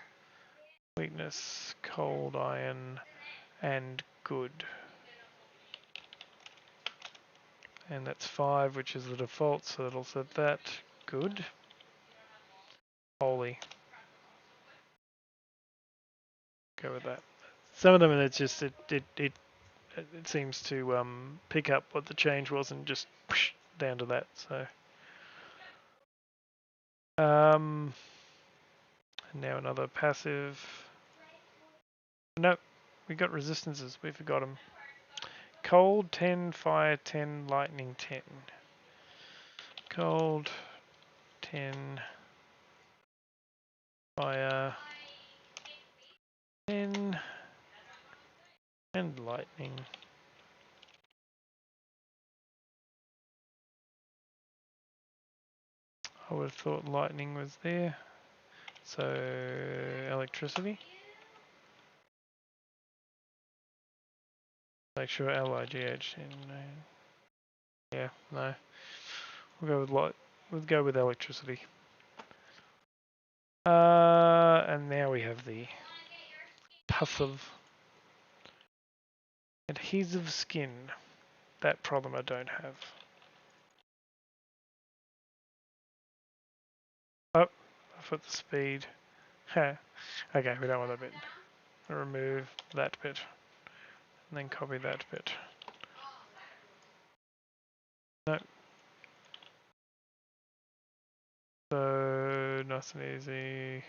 Weakness, cold, iron, and good. And that's 5, which is the default, so it'll set that. Good. Holy. Go with that. Some of them, it's just it seems to pick up what the change was and just push down to that. So and now another passive. Nope, we got resistances. We forgot them. Cold 10, fire 10, lightning 10. Cold 10, fire 10, and lightning. I would have thought lightning was there. So electricity. Make sure LIGH. Yeah, no. We'll go with light. We'll go with electricity. And now we have the passive adhesive skin. That problem I don't have. Oh, I put the speed. Okay, we don't want that bit. Remove that bit. And then copy that bit. No. So, nice and easy.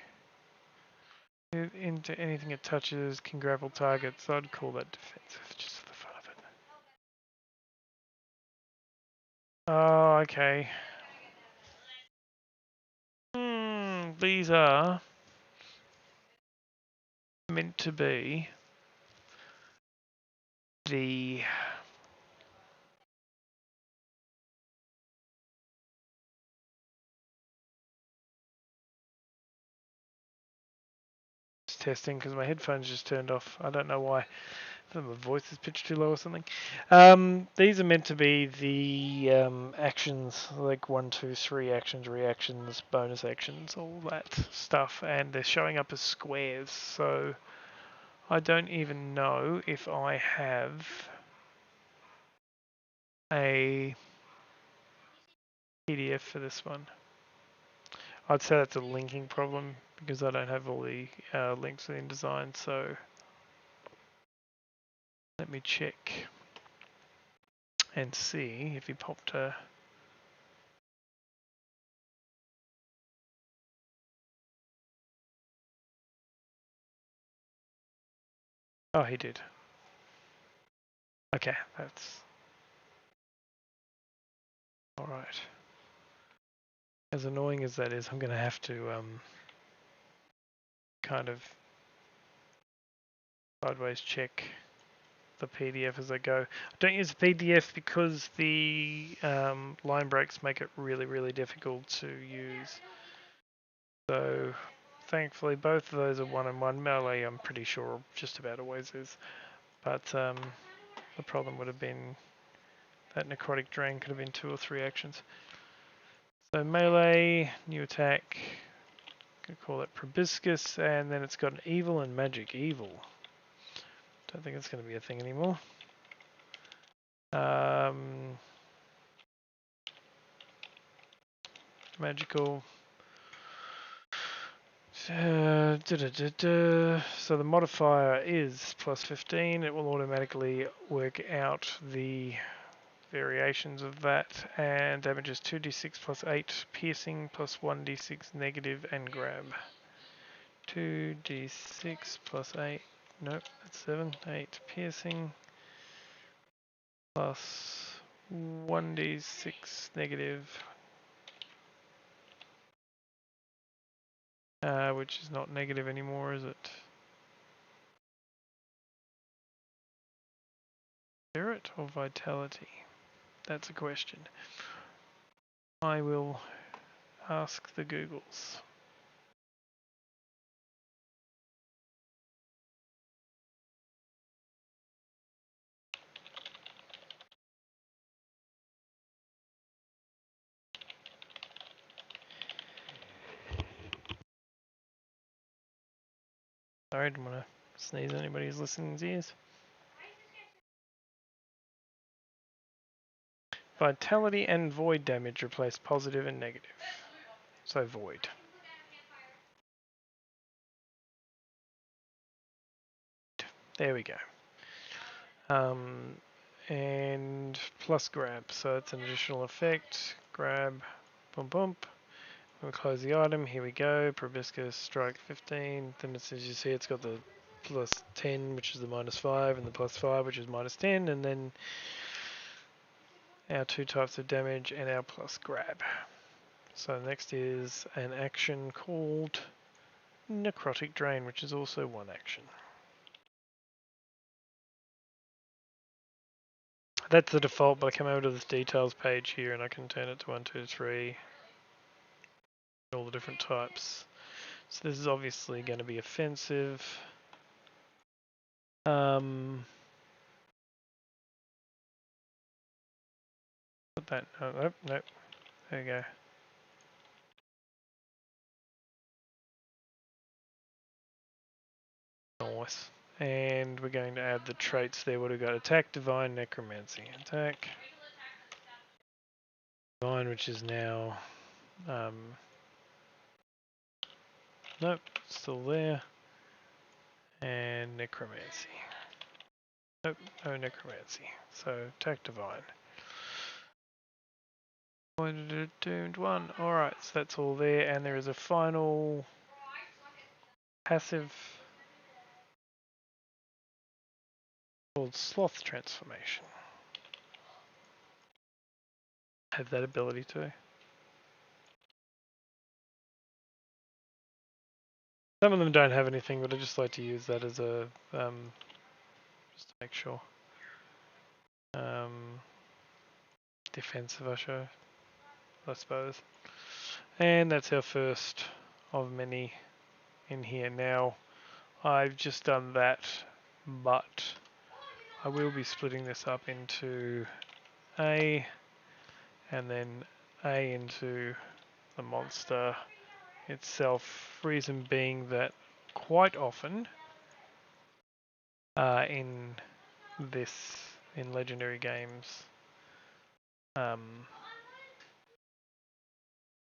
Into anything it touches can grapple targets. So I'd call that defensive, just for the fun of it. Oh, okay. These are meant to be the testing because my headphones just turned off. I don't know why. I think my voice is pitched too low or something. These are meant to be the actions, like 1, 2, 3 actions, reactions, bonus actions, all that stuff, and they're showing up as squares. So I don't even know if I have a PDF for this one. I'd say that's a linking problem because I don't have all the links in InDesign. So let me check and see if he popped a. Oh, he did. Okay, that's all right. As annoying as that is, I'm going to have to kind of sideways check the PDF as I go. I don't use the PDF because the line breaks make it really, really difficult to use. So thankfully both of those are 1-on-1. Melee I'm pretty sure just about always is. But the problem would have been that necrotic drain could have been 2 or 3 actions. So melee, new attack, could call it proboscis, and then it's got an evil and magic. Evil. Don't think it's going to be a thing anymore. Magical. So the modifier is +15. It will automatically work out the variations of that, and damage is 2d6 +8 piercing +1d6 negative and grab. 2d6 +8. Nope, that's 7. 8 piercing plus 1d6 negative, which is not negative anymore, is it? Spirit or vitality? That's a question. I will ask the Googles. Sorry, I didn't want to sneeze anybody who's listening's ears. Vitality and void damage replace positive and negative. So void. There we go. And plus grab, so it's an additional effect. Grab, bump bump. We'll close the item. Here we go. Proboscis, strike 15. Then as you see, it's got the +10, which is the -5, and the +5, which is -10, and then our 2 types of damage and our plus grab. So next is an action called Necrotic Drain, which is also 1 action. That's the default, but I come over to this details page here and I can turn it to 1, 2, 3, all the different types. So this is obviously going to be offensive. Put that, nope, nope, there you go. Nice. And we're going to add the traits there. What have we got? Attack, Divine, Necromancy. Attack. Divine, which is now... nope, still there. And Necromancy. Nope, no Necromancy. So, attack, Divine. Doomed 1. Alright, so that's all there. And there is a final... passive... called Sloth Transformation. Have that ability too. Some of them don't have anything, but I just like to use that as a just to make sure. Defensive, I suppose. And that's our first of many in here. Now, I've just done that, but I will be splitting this up into A, and then A into the monster itself. Reason being that quite often in legendary games,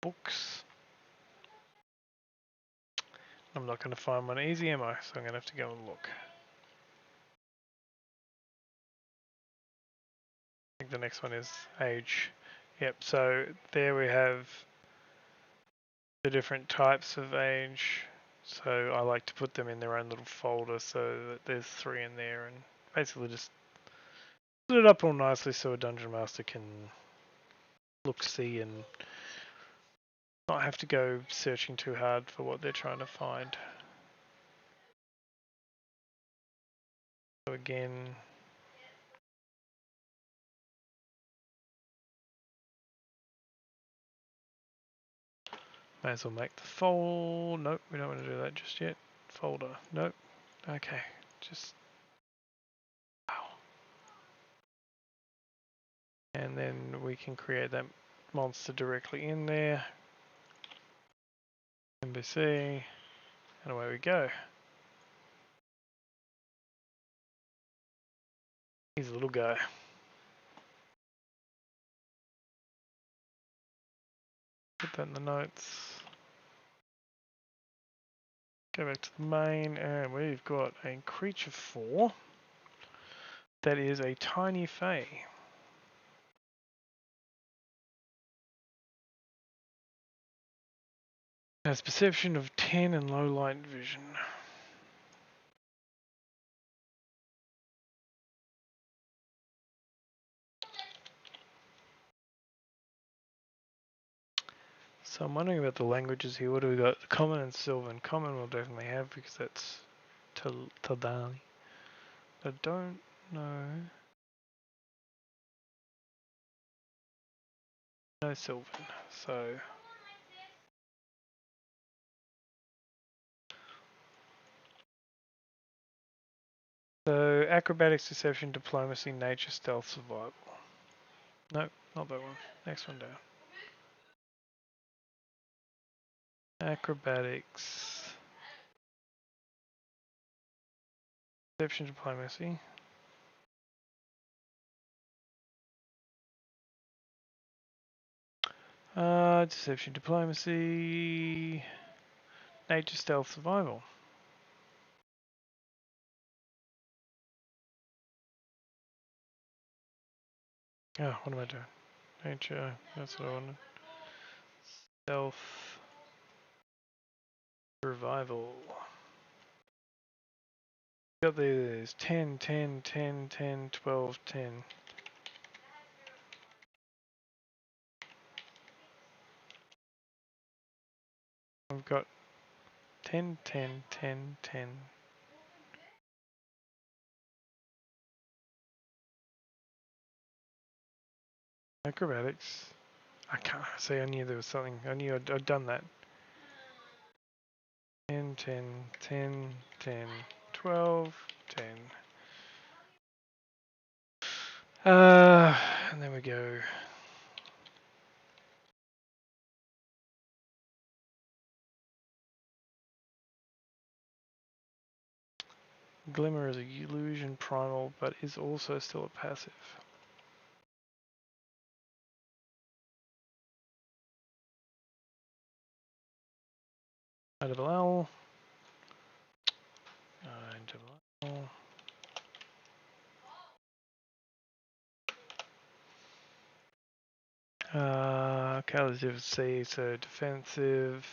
books. I'm not going to find one easy, am I? So I'm going to have to go and look. I think the next one is age. Yep, so there we have the different types of age. So I like to put them in their own little folder so that there's 3 in there, and basically just split it up all nicely so a dungeon master can look, see, and not have to go searching too hard for what they're trying to find. So again, May as well make the fold. Nope, we don't want to do that just yet. Folder. Nope. Okay, just. Wow. And then we can create that monster directly in there. NBC. And away we go. He's a little guy. Put that in the notes. Go back to the main, and we've got a creature 4 that is a tiny fae. Has perception of 10 and low light vision. So I'm wondering about the languages here. What do we got? Common and Sylvan. Common we'll definitely have because that's Tadali. I don't know. No Sylvan. So acrobatics, deception, diplomacy, nature, stealth, survival. Nope, not that one. Next one down. Acrobatics, deception, diplomacy. Deception, diplomacy, nature, stealth, survival. Oh, what am I doing? Nature, that's what I wanted. Stealth, survival. Got these 10, 10, 10, 10, 12, 10. I've got 10, 10, 10, 10. Acrobatics. I can't say I knew there was something. I knew I'd done that. 10, 10, 10, 10, 12, 10. And there we go. Glimmer is a illusion primal, but is also still a passive. ILL. ILL. Okay, let's just see. So defensive.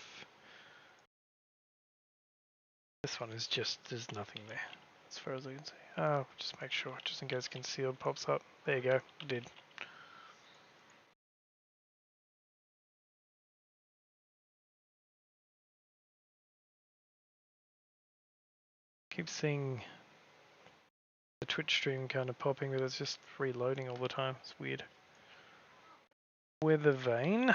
This one is just, there's nothing there as far as I can see. Oh, just make sure, just in case concealed pops up. There you go, it did. Keep seeing the Twitch stream kind of popping, but it's just reloading all the time. It's weird. Weather Vane.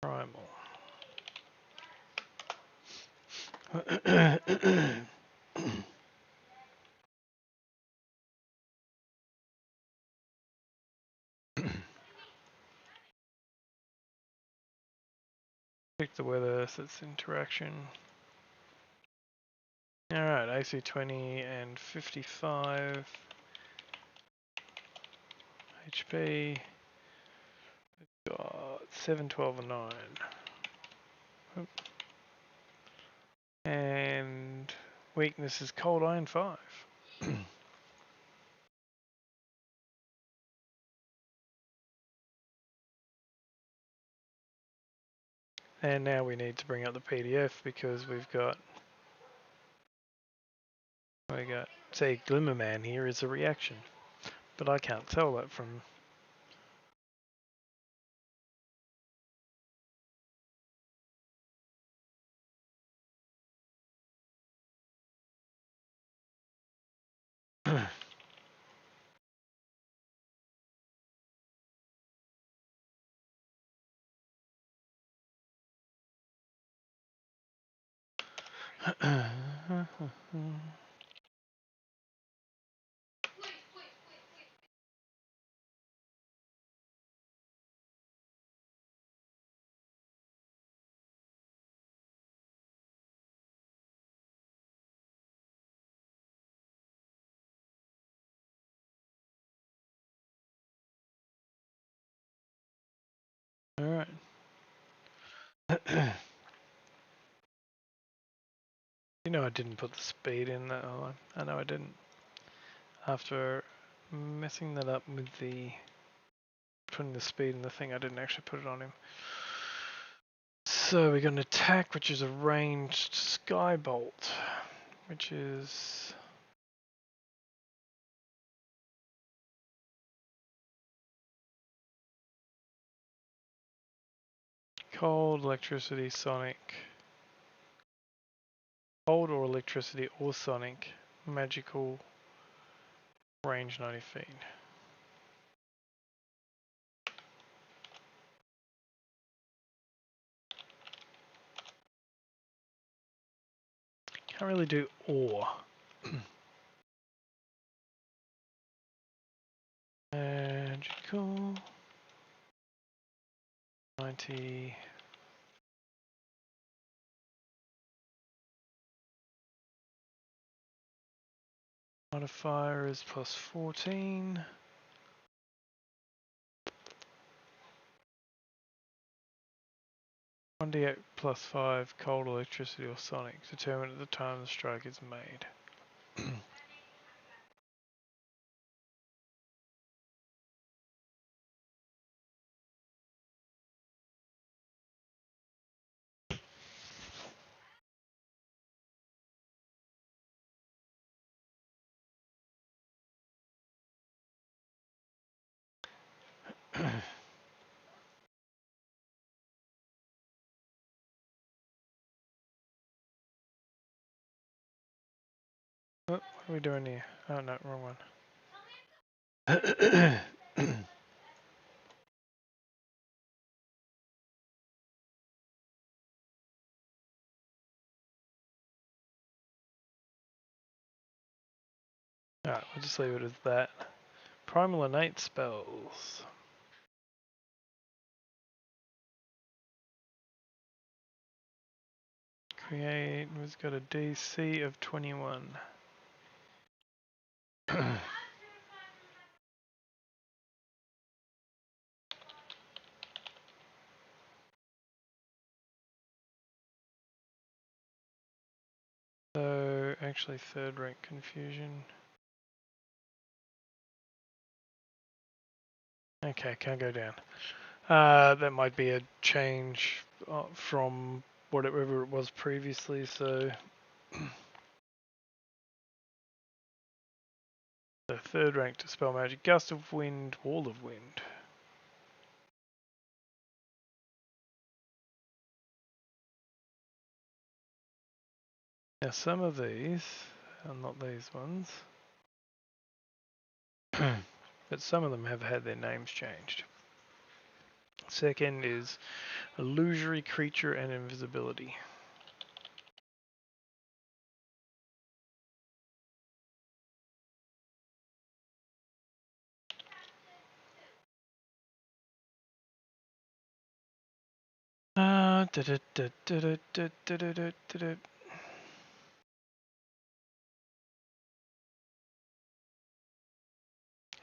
Primal. Pick the weather, so it's interaction. Alright, AC 20 and 55. HP. Got 7, 12, and 9. Oop. And weakness is Cold Iron 5. And now we need to bring up the PDF because we got, say, Glimmerman here is a reaction. But I can't tell that from... Alright. You know I didn't put the speed in that one. I know I didn't. After messing that up with the putting the speed in the thing, I didn't actually put it on him. So we got an attack, which is a ranged skybolt, which is cold, electricity, sonic. Cold or electricity or sonic, magical, range 90 feet. Can't really do or. Magical, 90. Modifier is plus 14. One d8 plus 5, cold, electricity or sonic, determined at the time the strike is made. What are we doing here? Oh no, wrong one. Alright, we'll just leave it as that. Primal innate spells. Create was got a DC of 21. So actually third rank confusion. Okay, can't go down. That might be a change from whatever it was previously, so the third rank to spell magic, gust of wind, wall of wind. Now some of these, not these ones, but some of them have had their names changed. Second is illusory creature and invisibility.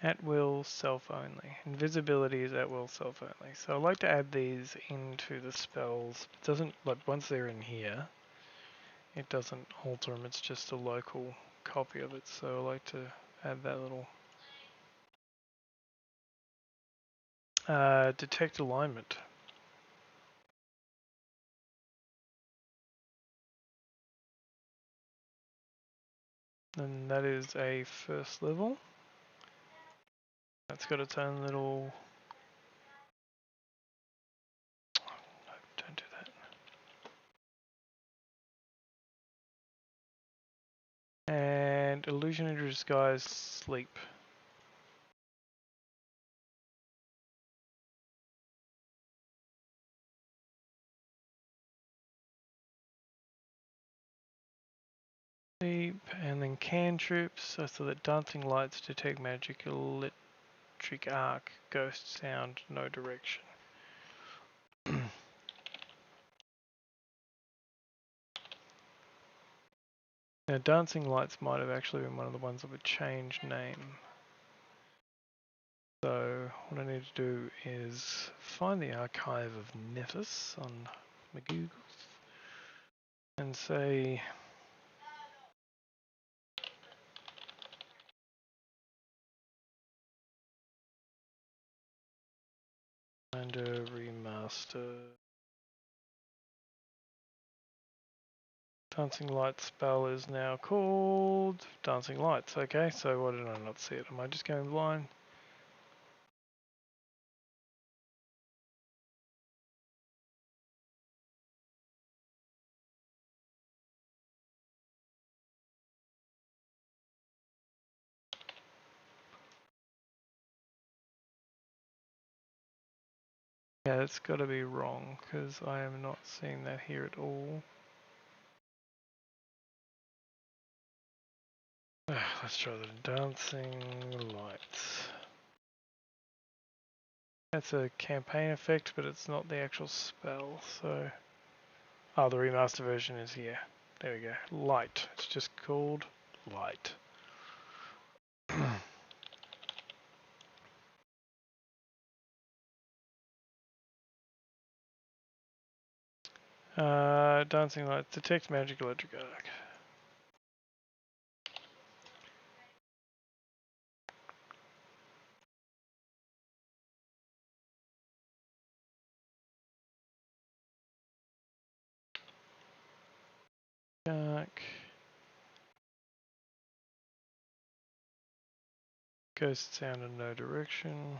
At will, self only. Invisibility is at will, self only. So I like to add these into the spells. It doesn't, like once they're in here, it doesn't alter them. It's just a local copy of it. So I like to add that little detect alignment. And that is a first level. That's got its own little. No, don't do that. And illusionary disguise, sleep. Sleep, and then cantrips. I saw that dancing lights detect magic, electric arc, ghost sound, no direction. Now, dancing lights might have actually been one of the ones that would change name. So what I need to do is find the archive of Nephis on my Googles and say Finder remaster. Dancing Lights spell is now called Dancing Lights. Okay, so why did I not see it? Am I just going blind? Yeah, it's got to be wrong because I am not seeing that here at all. Let's try the Dancing Lights. That's a campaign effect, but it's not the actual spell, so... Oh, the remaster version is here. There we go. Light. It's just called Light. Dancing Lights. Detect magic electric arc. Arc. Ghost sound in no direction.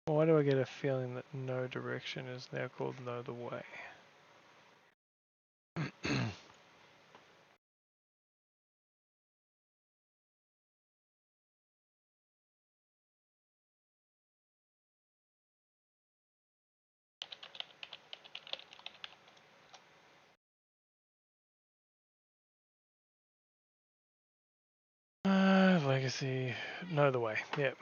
Why do I get a feeling that no direction is now called know the way? Legacy, know the way. Yep.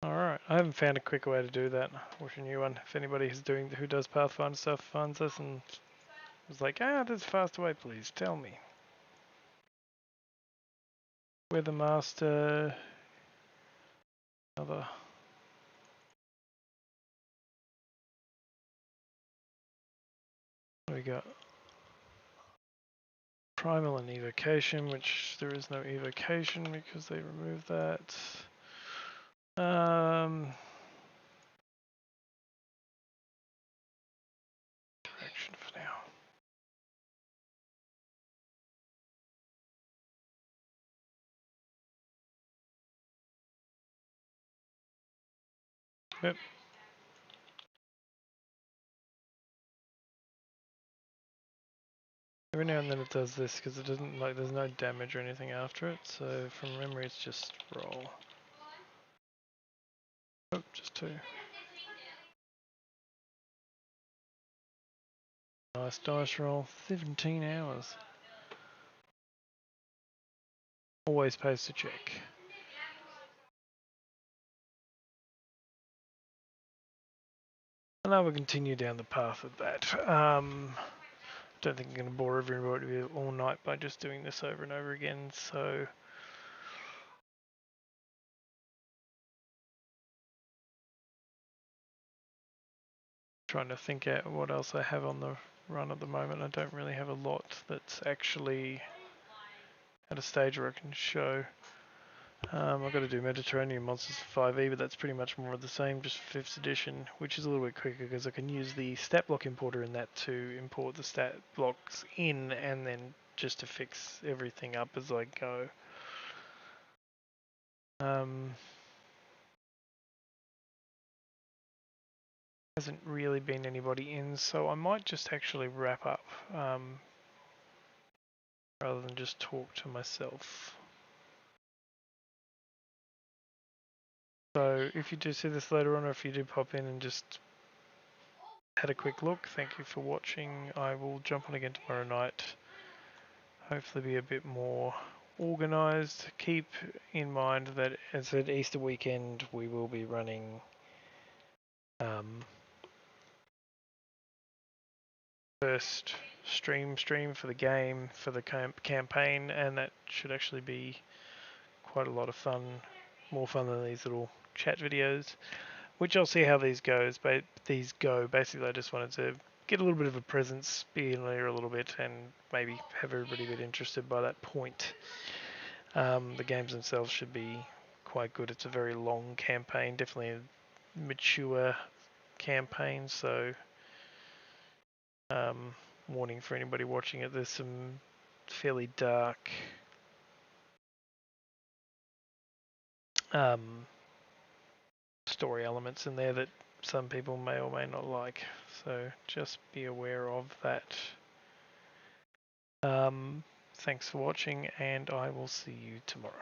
Alright, I haven't found a quicker way to do that. I wish I knew one. If anybody who does Pathfinder stuff finds us and is like, there's a faster way, please tell me. We're the master. Other. What do we got? Primal and evocation, which there is no evocation because they removed that. Direction for now. Yep. Every now and then it does this because it doesn't like there's no damage or anything after it. So from memory, it's just roll. Oh, just 2. Nice dice roll. 17 hours. Always pays to check. And now we'll continue down the path of that. Don't think I'm going to bore everybody all night by just doing this over and over again. So. Trying to think out what else I have on the run at the moment. I don't really have a lot that's actually at a stage where I can show. I've got to do Mediterranean Monsters 5e, but that's pretty much more of the same, just 5th edition, which is a little bit quicker because I can use the stat block importer in that to import the stat blocks in and then just to fix everything up as I go. Hasn't really been anybody in, so I might just actually wrap up rather than just talk to myself. So if you do see this later on, or if you do pop in and just had a quick look, thank you for watching. I will jump on again tomorrow night. Hopefully be a bit more organised. Keep in mind that as at Easter weekend we will be running first stream for the game, for the campaign, and that should actually be quite a lot of fun, more fun than these little chat videos, which I'll see how these go. Basically, I just wanted to get a little bit of a presence, be in there a little bit, and maybe have everybody a bit interested by that point. The games themselves should be quite good. It's a very long campaign, definitely a mature campaign, so warning for anybody watching it, there's some fairly dark story elements in there that some people may or may not like, so just be aware of that. Thanks for watching, and I will see you tomorrow.